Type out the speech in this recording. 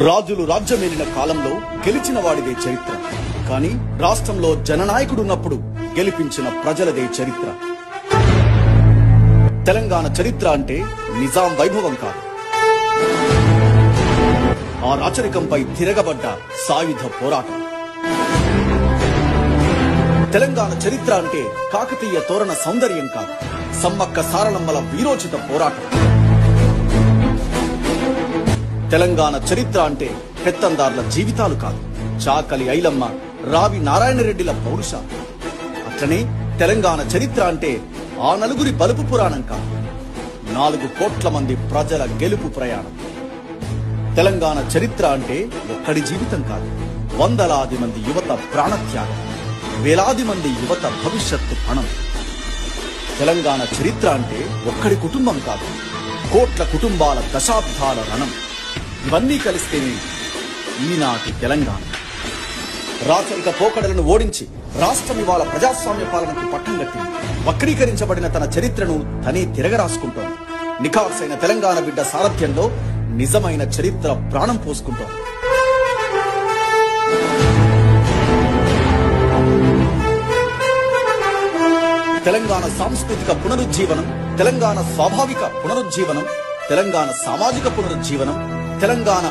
రాజులు రాజ్యమేలిన కాలంలో గెలిచిన వాడిదే చరిత్ర. కానీ రాష్ట్రంలో జననాయకుడున్నప్పుడు గెలిపించిన ప్రజలదే చరిత్ర. తెలంగాణ చరిత్ర అంటే నిజాం వైభవం కాదు, ఆ రాచరికంపై తిరగబడ్డ సాయుధ పోరాటం. తెలంగాణ చరిత్ర అంటే కాకతీయ తోరణ సౌందర్యం కాదు, సమ్మక్క సారలమ్మల వీరోచిత పోరాటం. తెలంగాణ చరిత్ర అంటే పెత్తందార్ల జీవితాలు కాదు, చాకలి ఐలమ్మ, రావి నారాయణరెడ్డిల పౌరుషాలు. అట్లనే తెలంగాణ చరిత్ర అంటే ఆ నలుగురి బలుపు పురాణం కాదు, 4 కోట్ల మంది ప్రజల గెలుపు ప్రయాణం. తెలంగాణ చరిత్ర అంటే ఒక్కడి జీవితం కాదు, వందలాది మంది యువత ప్రాణత్యాగం, వేలాది మంది యువత భవిష్యత్తు పణం. తెలంగాణ చరిత్ర అంటే ఒక్కడి కుటుంబం కాదు, కోట్ల కుటుంబాల దశాబ్దాల రణం. ఇవన్నీ కలిస్తేనే ఈనాటి తెలంగాణ. రాచరిక పోకడలను ఓడించి రాష్ట్రం ఇవాళ ప్రజాస్వామ్య పాలనకు పట్టం కట్టింది. వక్రీకరించబడిన తన చరిత్రను తనే తిరగరాసుకుంటోంది. నిఖార్సైన తెలంగాణ బిడ్డ సారథ్యంలో నిజమైన చరిత్ర ప్రాణం పోసుకుంటోంది. తెలంగాణ సాంస్కృతిక పునరుజ్జీవనం, తెలంగాణ స్వాభావిక పునరుజ్జీవనం, తెలంగాణ సామాజిక పునరుజ్జీవనం, తెలంగాణ